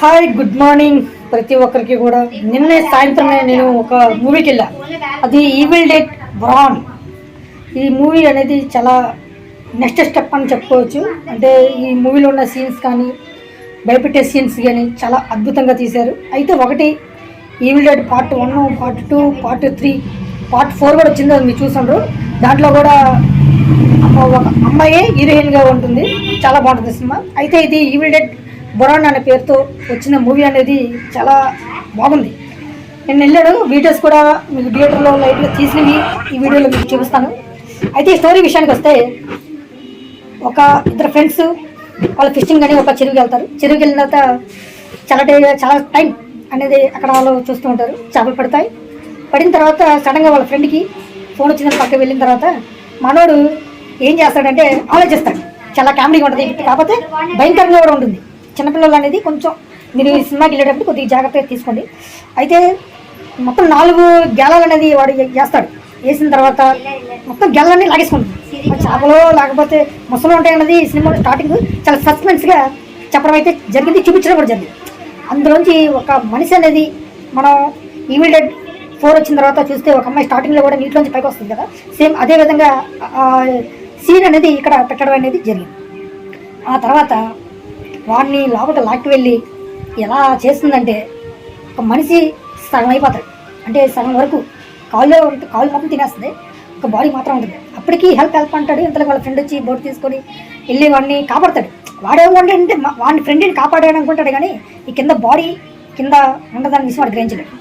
Hi good morning ప్రతి ఒక్కరికి కూడా. నిన్నే సాయంత్రమే నేను ఒక మూవీకి వెళ్ళా. అది ఈవిల్ డెడ్ బ్రాన్. ఈ మూవీ అనేది చాలా నెక్స్ట్ స్టెప్ అని చెప్పుకోవచ్చు. అంటే ఈ మూవీలో ఉన్న సీన్స్ కానీ భయపెట్టే సీన్స్ కానీ చాలా అద్భుతంగా తీశారు. అయితే ఒకటి evil dead part 1, part 2, part 3, part 4 కూడా వచ్చింది. అది మీరు చూసారు. దాంట్లో కూడా ఒక అమ్మాయి హీరోయిన్గా ఉంటుంది. చాలా బాగుంటుంది సినిమా. అయితే ఇది ఈవిల్ డెడ్ బొరాన్ అనే పేరుతో వచ్చిన మూవీ అనేది చాలా బాగుంది. నేను వెళ్ళాడు, వీడియోస్ కూడా మీకు థియేటర్లో లైట్గా తీసినవి ఈ వీడియోలో మీకు చూపిస్తాను. అయితే ఈ స్టోరీ విషయానికి వస్తే, ఒక ఇద్దరు ఫ్రెండ్స్ వాళ్ళు ఫిషింగ్ అని ఒక చెరువుకి వెళ్తారు. చెరువుకి వెళ్ళిన తర్వాత చాలా టైం అనేది అక్కడ వాళ్ళు చూస్తూ ఉంటారు. చేపలు పడిన తర్వాత సడన్గా వాళ్ళ ఫ్రెండ్కి ఫోన్ వచ్చిందని పక్కకి వెళ్ళిన తర్వాత మనోడు ఏం చేస్తాడంటే ఆలోచిస్తాడు. చాలా కామెడీగా ఉంటుంది, కాకపోతే భయంకరంగా కూడా ఉంటుంది. చిన్నపిల్లలు అనేది కొంచెం మీరు ఈ సినిమాకి వెళ్ళేటప్పుడు కొద్దిగా జాగ్రత్తగా తీసుకోండి. అయితే మొత్తం 4 గేలాలు అనేది వాడు వేస్తాడు. వేసిన తర్వాత మొత్తం గెలలన్నీ లాగేసుకుంటుంది. చేపలు లేకపోతే ముసలు ఉంటాయన్నది ఈ సినిమా స్టార్టింగ్ చాలా సస్పెన్స్గా చెప్పడం అయితే జరిగింది, చూపించడం కూడా జరిగింది. అందులోంచి ఒక మనిషి అనేది మనం ఈవిల్ డెడ్ 4 వచ్చిన తర్వాత చూస్తే ఒక అమ్మాయి స్టార్టింగ్లో కూడా నీటిలోంచి పైకి వస్తుంది కదా, సేమ్ అదే విధంగా సీన్ అనేది ఇక్కడ పెట్టడం అనేది జరిగింది. ఆ తర్వాత వాడిని లోపల లాక్కి వెళ్ళి ఎలా చేస్తుందంటే, ఒక మనిషి సగం అయిపోతాడు. అంటే సగం వరకు కాళ్ళు మొత్తం తినేస్తుంది, ఒక బాడీ మాత్రం ఉంటుంది. అప్పటికి హెల్ప్ అంటాడు. ఇంతలో వాళ్ళ ఫ్రెండ్ వచ్చి బోట్ తీసుకొని వెళ్ళి వాడిని కాపాడతాడు. వాడేమంటే అంటే వాడిని ఫ్రెండ్ని కాపాడాడు అనుకుంటాడు, కానీ ఈ కింద బాడీ కింద ఉండదాని విషయం వాడు గ్రహించలేడు.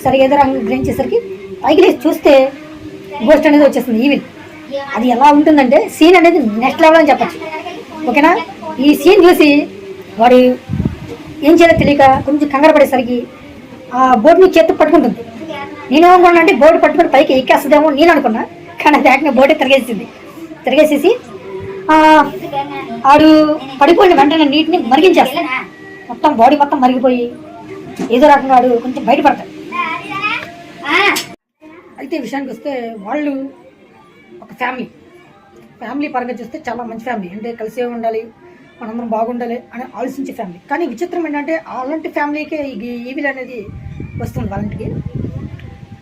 సరే ఏదో గ్రహించేసరికి పైకి లేచి చూస్తే గోస్ట్ అనేది వచ్చేస్తుంది, ఈవిల్. అది ఎలా ఉంటుందంటే సీన్ అనేది నెక్స్ట్ లెవెల్ అని చెప్పచ్చు. ఓకేనా? ఈ సీన్ చూసి వాడు ఏం చేయాలో తెలియక కొంచెం కంగారు పడేసరికి ఆ బోర్డుని చేతి పట్టుకుంటుంది. నేనేమనుకున్నా అంటే బోర్డు పట్టుకుని పైకి ఎక్కేస్తుందేమో నేను అనుకున్నా, కానీ అది ఏకంగా బోర్డే తిరిగేసేసి ఆడు పడిపోయిన వెంటనే నీటిని మరిగించేస్తాడు. మొత్తం బాడీ మొత్తం మరిగిపోయి ఏదో రకంగా ఆడు కొంచెం బయటపడతాడు. అయితే విషయానికి వస్తే వాళ్ళు ఒక ఫ్యామిలీ పరంగా చూస్తే చాలా మంచి ఫ్యామిలీ. అంటే కలిసే ఉండాలి, మనందరం బాగుండాలి అని ఆలోచించే ఫ్యామిలీ. కానీ విచిత్రం ఏంటంటే అలాంటి ఫ్యామిలీకే ఈవిల్ అనేది వస్తుంది వాళ్ళంటికి.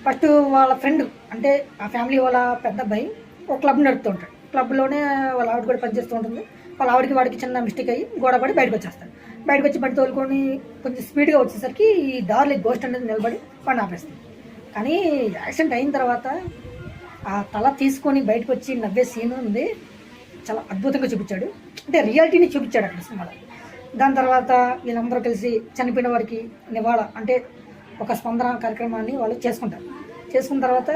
ఫస్ట్ వాళ్ళ ఫ్రెండ్ అంటే ఆ ఫ్యామిలీ వాళ్ళ పెద్ద అబ్బాయి ఒక క్లబ్ నడుపుతూ ఉంటాడు. క్లబ్లోనే వాళ్ళ ఆవిడ కూడా పనిచేస్తూ ఉంటుంది. వాళ్ళ ఆవిడకి వాడికి చిన్న మిస్టేక్ అయ్యి గొడవపడి బయటకు వచ్చేస్తాడు. బయటకు వచ్చి బండి తోలుకొని కొంచెం స్పీడ్గా వచ్చేసరికి ఈ దారిలో గోస్ట్ అనేది నిలబడి వాడిని ఆపేస్తుంది. కానీ యాక్సిడెంట్ అయిన తర్వాత ఆ తల తీసుకొని బయటకు వచ్చి నవ్వే సీన్ ఉంది, చాలా అద్భుతంగా చూపించాడు. అంటే రియాలిటీని చూపించాడు అక్కడ సినిమాలో. దాని తర్వాత వీళ్ళందరూ కలిసి చనిపోయిన వారికి నివాళ అంటే ఒక స్పందన కార్యక్రమాన్ని వాళ్ళు చేసుకున్న తర్వాత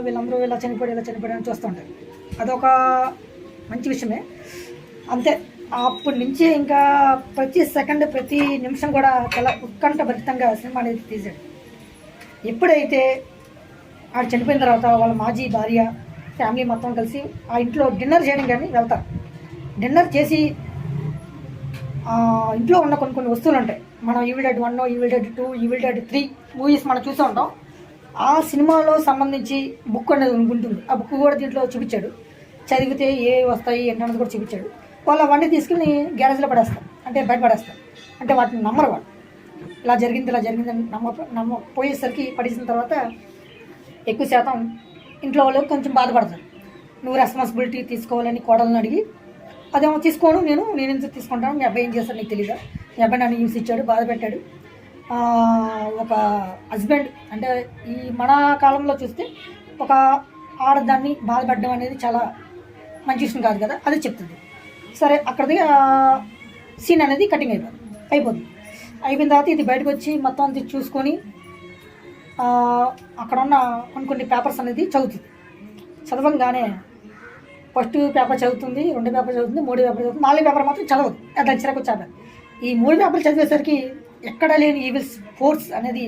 వీళ్ళందరూ ఇలా చనిపోయాడని చూస్తూ ఉంటారు. అదొక మంచి విషయమే. అంతే, అప్పటి నుంచి ఇంకా ప్రతి సెకండ్ ప్రతి నిమిషం కూడా చాలా ఉత్కంఠభరితంగా సినిమా అనేది తీశాడు. ఎప్పుడైతే ఆడు చనిపోయిన తర్వాత వాళ్ళ మాజీ భార్య ఫ్యామిలీ మొత్తం కలిసి ఆ ఇంట్లో డిన్నర్ చేయడం కానీ వెళ్తారు. డిన్నర్ చేసి ఇంట్లో ఉన్న కొన్ని వస్తువులు ఉంటాయి. మనం evil dead 1, evil dead 2, evil dead 3 movies మనం చూస్తూ ఉంటాం. ఆ సినిమాలో సంబంధించి బుక్ అనేది ఉంటుంది. ఆ బుక్ కూడా దీంట్లో చూపించాడు. చదివితే ఏ వస్తాయి ఏంటన్నది కూడా చూపించాడు. వాళ్ళు అవన్నీ తీసుకుని గ్యారేజ్లో పడేస్తారు, అంటే బయట పడేస్తారు. అంటే వాటిని నమ్మరు వాళ్ళు. ఇలా జరిగింది అని పోయేసరికి పడేసిన తర్వాత ఎక్కువ శాతం ఇంట్లో వాళ్ళు కొంచెం బాధపడతారు. నువ్వు రెస్పాన్సిబిలిటీ తీసుకోవాలని కోడలను అడిగి, అదేమో తీసుకోను నేను ఎందుకు తీసుకుంటాను, మీ అబ్బాయి ఏం చేస్తాను నీకు తెలీదా, మీ అబ్బాయి నన్ను హింసించాడు, బాధ పెట్టాడు. ఒక హస్బెండ్ అంటే ఈ మన కాలంలో చూస్తే ఒక ఆడదాన్ని బాధపడడం అనేది చాలా మంచి విషయం కాదు కదా, అది చెప్తుంది. సరే అక్కడిది సీన్ అనేది కటింగ్ అయిపోయిన తర్వాత ఇది బయటకు వచ్చి మొత్తం అంతా చూసుకొని అక్కడ ఉన్న కొన్ని పేపర్స్ అనేది చదవంగానే ఫస్ట్ పేపర్ చదువుతుంది, 2 పేపర్ చదువుతుంది, 3 పేపర్ చదువుతుంది, 4 పేపర్ మాత్రం చదవదు. అది చిరకు వచ్చాక ఈ 3 పేపర్లు చదివేసరికి ఎక్కడ లేని ఈవిల్ ఫోర్స్ అనేది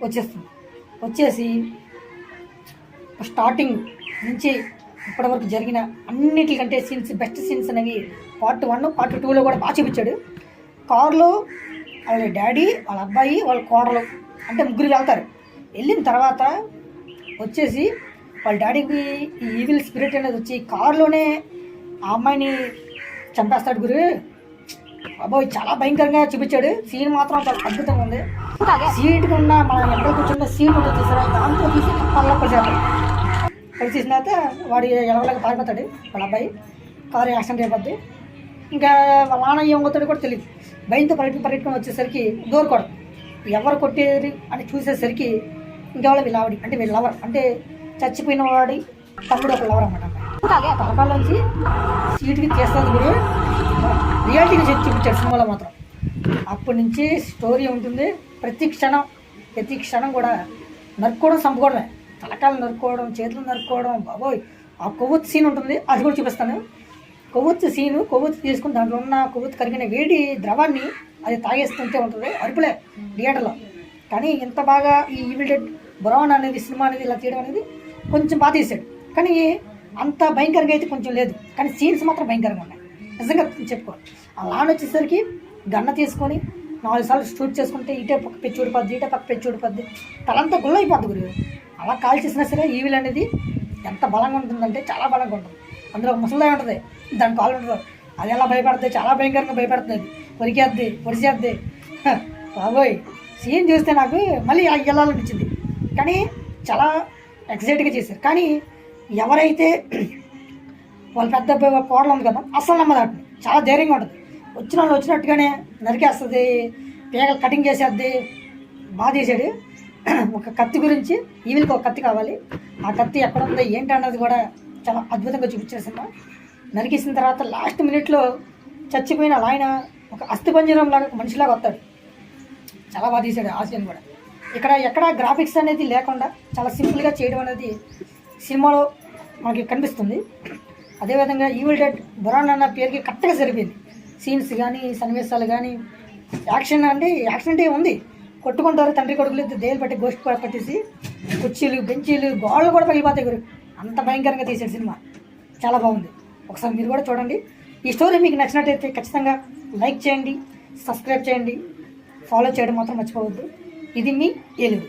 వచ్చేసి స్టార్టింగ్ నుంచి ఇప్పటివరకు జరిగిన అన్నిటికంటే బెస్ట్ సీన్స్ అనేవి పార్ట్ 1, పార్ట్ 2లో కూడా బాగా చూపించాడు. కారులో వాళ్ళ డాడీ, వాళ్ళ అబ్బాయి, వాళ్ళ కోడలు అంటే ముగ్గురు వెళ్తారు. వెళ్ళిన తర్వాత వచ్చేసి వాళ్ళ డాడీకి ఈ ఈవిల్ స్పిరిట్ అనేది వచ్చి కారులోనే ఆ అమ్మాయిని చంపేస్తాడు. అబ్బాయి చాలా భయంకరంగా చూపించాడు. సీన్ మాత్రం చాలా అద్భుతంగా ఉంది. సీట్కి ఉన్న మన ఎక్కడ కూర్చున్న సీట్ ఉంటుంది చూసారా, దాంతో తీసి పళ్ళ పరిచేసిన తర్వాత వాడు ఎలవలాగా పారిపోతాడు వాళ్ళ అబ్బాయి. కారు యాక్సిడెంట్ అయిపోద్ది. ఇంకా వాళ్ళ నాన్న ఏం అవుతాడో కూడా తెలియదు. భయంతో పరిగెట్టుకొని వచ్చేసరికి దూరకూడదు. ఎవరు కొట్టేది అని చూసేసరికి ఇంకెవరో వీళ్ళ అంటే వీళ్ళ లవర్ అంటే చచ్చిపోయిన వాడి తమ్ముడు ఒక లవర్ అన్నమాట. తలకాల్లోంచి సీటుకి తీస్తుంది కూడా రియాలిటీగా చూపించాడు సినిమాలో మాత్రం. అప్పటి నుంచి స్టోరీ ఉంటుంది. ప్రతి క్షణం కూడా నరుక్కోవడం చంపుకోవడమే. తలకాయలు నరుక్కోవడం, చేతులు నరుక్కోవడం. బాబోయ్ ఆ కొవ్వొత్తు సీన్ ఉంటుంది, అది కూడా చూపిస్తాను. కొవ్వొత్తు తీసుకుని దాంట్లో ఉన్న కొవ్వొత్తు కరిగిన వేడి ద్రవాన్ని అది తాగేస్తుంటే ఉంటుంది అరుపులే థియేటర్లో. కానీ ఎంత బాగా ఈ ఈవిల్ డెడ్ బ్రౌన్ అనేది సినిమా అనేది ఇలా తీయడం అనేది కొంచెం బాగా తీసాడు. కానీ అంత భయంకరంగా అయితే కొంచెం లేదు. కానీ సీన్స్ మాత్రం భయంకరంగా ఉన్నాయి నిజంగా చెప్పుకోవాలి. అలా వచ్చేసరికి గన్న తీసుకొని 4 సార్లు షూట్ చేసుకుంటే ఇటే పక్క పెచ్చి ఊడిపోద్ది, తలంతా గుళ్ళు అయిపోద్ది గురి. అలా కాల్ చేసినా సరే ఈవిల్ అనేది ఎంత బలంగా ఉంటుందంటే చాలా బలంగా ఉంటుంది. అందులో ఒక ముసలిదాయి ఉంటుంది, దాని కాలు ఉంటుంది. అది ఎలా భయపడుతుంది, చాలా భయంకరంగా భయపడుతుంది. పొడిచేద్ది. బాబోయ్ సీన్ చూస్తే నాకు మళ్ళీ వెళ్ళాలనిపించింది. కానీ చాలా ఎక్సైట్గా చేశారు. కానీ ఎవరైతే వాళ్ళ పెద్ద కోడలు ఉంది కదా, అస్సలు నమ్మదాటిని చాలా ధైర్యంగా ఉంటుంది. వచ్చిన వాళ్ళు వచ్చినట్టుగానే నరికేస్తుంది, పేగలు కటింగ్ చేసేద్ది. బాగా చేశాడు. ఒక కత్తి గురించి ఈవిల్కి ఒక కత్తి కావాలి, ఆ కత్తి ఎక్కడ ఉందో ఏంటి అన్నది కూడా చాలా అద్భుతంగా చూపించిన సినిమా. నరికేసిన తర్వాత లాస్ట్ మినిట్లో చచ్చిపోయిన ఆయన ఒక అస్థిపంజరం లాగా మనిషిలాగా వస్తాడు. చాలా బాగా తీశాడు ఆ సీన్ కూడా. ఎక్కడ గ్రాఫిక్స్ అనేది లేకుండా చాలా సింపుల్గా చేయడం అనేది సినిమాలో మనకి కనిపిస్తుంది. అదేవిధంగా ఈవిల్ డెడ్ బ్రౌన్ అన్న పేరుకి కరెక్ట్గా సరిపోయింది. సీన్స్ కానీ సన్నివేశాలు కానీ యాక్షన్ అంటే ఉంది. కొట్టుకుంటారు తండ్రి కొడుకులు, దేలు పట్టి గోష్టి పట్టేసి కుర్చీలు బెంచీలు గోళ్ళు కూడా పగిలిపోతాయి గురు. అంత భయంకరంగా తీసాడు సినిమా. చాలా బాగుంది. ఒకసారి మీరు కూడా చూడండి. ఈ స్టోరీ మీకు నచ్చినట్టయితే ఖచ్చితంగా లైక్ చేయండి, సబ్స్క్రైబ్ చేయండి, ఫాలో చేయడం మాత్రం మర్చిపోవద్దు. ఇది మీ ఏలూరు.